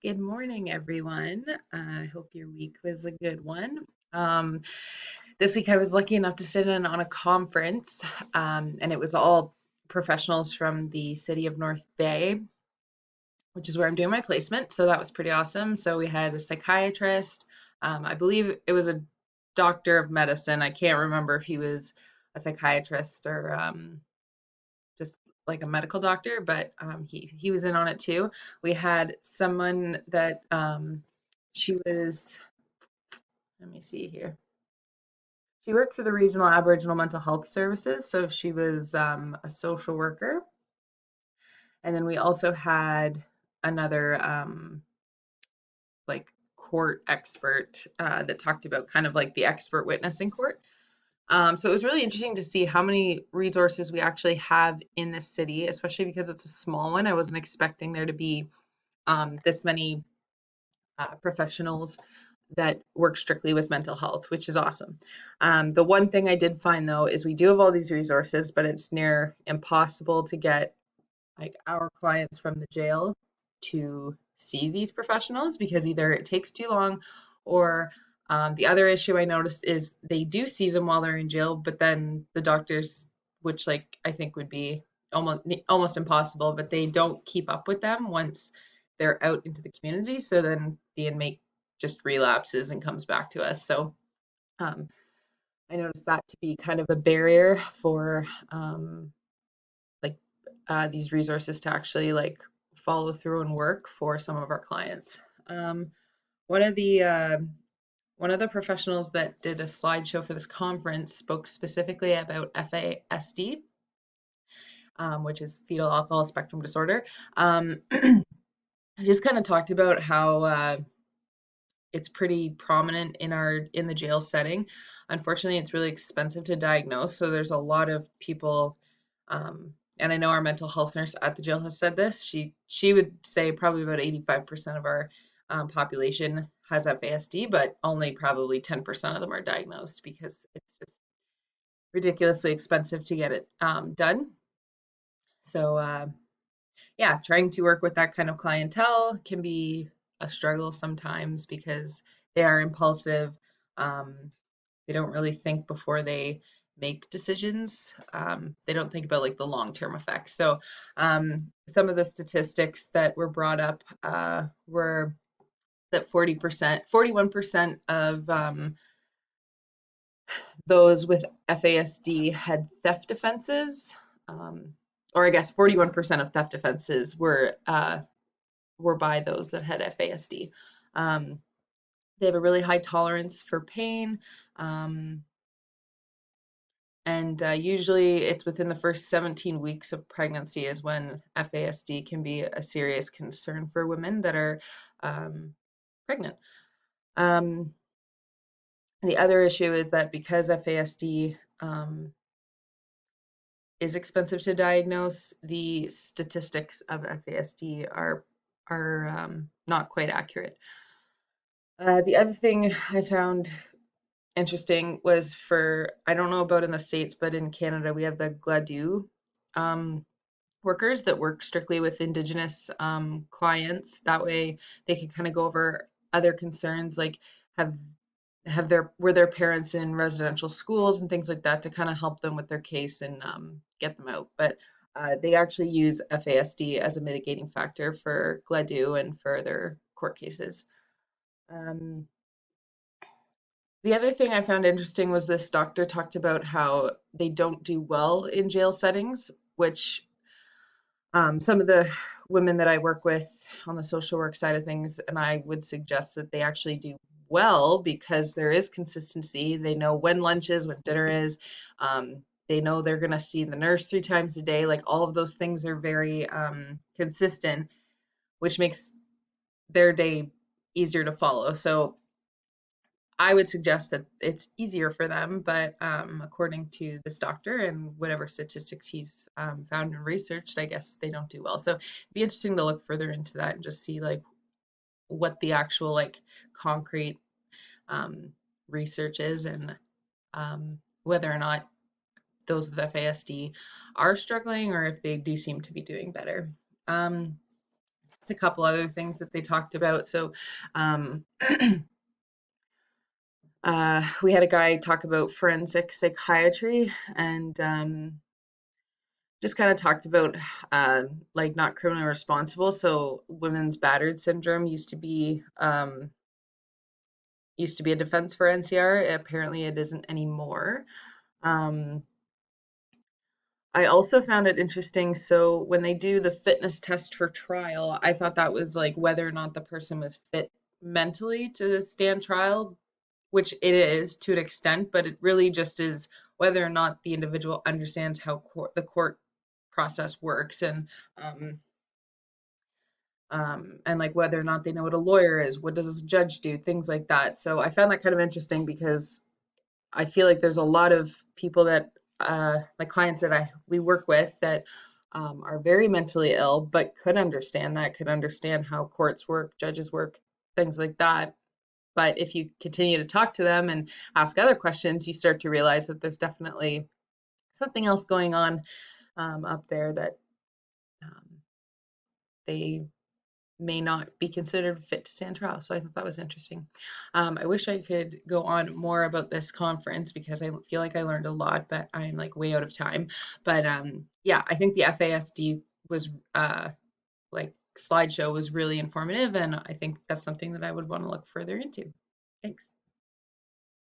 Good morning, everyone. I hope your week was a good one. Um, this week I was lucky enough to sit in on a conference, and it was all professionals from the city of North Bay, which is where I'm doing my placement. So that was pretty awesome. So we had a psychiatrist. I believe it was a doctor of medicine. I can't remember if he was a psychiatrist or just like a medical doctor, but he was in on it too. We had someone that she was, let me see here. She worked for the Regional Aboriginal Mental Health Services, so she was a social worker. And then we also had another like court expert that talked about kind of like the expert witness in court. So it was really interesting to see how many resources we actually have in this city, especially because it's a small one. I wasn't expecting there to be this many professionals that work strictly with mental health, which is awesome. The one thing I did find though is we do have all these resources, but it's near impossible to get like our clients from the jail to see these professionals because either it takes too long or the other issue I noticed is they do see them while they're in jail, but then the doctors, which like I think would be almost impossible, but they don't keep up with them once they're out into the community. So then the inmate just relapses and comes back to us. So um, I noticed that to be kind of a barrier for like these resources to actually like follow through and work for some of our clients. Um, one of the one of the professionals that did a slideshow for this conference spoke specifically about FASD, which is fetal alcohol spectrum disorder. I just kind of talked about how it's pretty prominent in the jail setting. Unfortunately, it's really expensive to diagnose, so there's a lot of people, and I know our mental health nurse at the jail has said this. She would say probably about 85% of our population has FASD, but only probably 10% of them are diagnosed because it's just ridiculously expensive to get it done. So yeah, trying to work with that kind of clientele can be a struggle sometimes because they are impulsive. Um, they don't really think before they make decisions. They don't think about like the long-term effects. So some of the statistics that were brought up were that 40%, 41% of those with FASD had theft offenses. Um, or I guess 41% of theft offenses were by those that had FASD. Um, they have a really high tolerance for pain. And usually it's within the first 17 weeks of pregnancy is when FASD can be a serious concern for women that are pregnant. Um, the other issue is that because FASD is expensive to diagnose, the statistics of FASD are not quite accurate. The other thing I found interesting was for, I don't know about in the States, but in Canada, we have the GLADU um, workers that work strictly with Indigenous clients. That way they can kind of go over other concerns like have were their parents in residential schools and things like that to kind of help them with their case and get them out. But they actually use FASD as a mitigating factor for GLADU and for their court cases. Um, The other thing I found interesting was this doctor talked about how they don't do well in jail settings, which some of the women that I work with on the social work side of things, and I would suggest that they actually do well because there is consistency. They know when lunch is, when dinner is. They know they're going to see the nurse 3 times a day. Like all of those things are very consistent, which makes their day easier to follow. So I would suggest that it's easier for them, but according to this doctor and whatever statistics he's found and researched, I guess they don't do well. So it'd be interesting to look further into that and just see like what the actual like concrete um, research is and whether or not those with FASD are struggling or if they do seem to be doing better. Um, just a couple other things that they talked about. So, um, we had a guy talk about forensic psychiatry and just kind of talked about uh, like not criminally responsible. So, women's battered syndrome used to be a defense for NCR. Apparently, it isn't anymore. Um, I also found it interesting. So when they do the fitness test for trial, I thought that was like whether or not the person was fit mentally to stand trial, which it is to an extent, but it really just is whether or not the individual understands how the court process works um, and like whether or not they know what a lawyer is, what does a judge do, things like that. So I found that kind of interesting because I feel like there's a lot of people that like clients that we work with that are very mentally ill, but could understand how courts work, judges work, things like that. But if you continue to talk to them and ask other questions, you start to realize that there's definitely something else going on up there that um, they may not be considered fit to stand trial. So I thought that was interesting. I wish I could go on more about this conference because I feel like I learned a lot, but I'm like way out of time. But yeah, I think the FASD was like slideshow was really informative, and I think that's something that I would want to look further into. Thanks.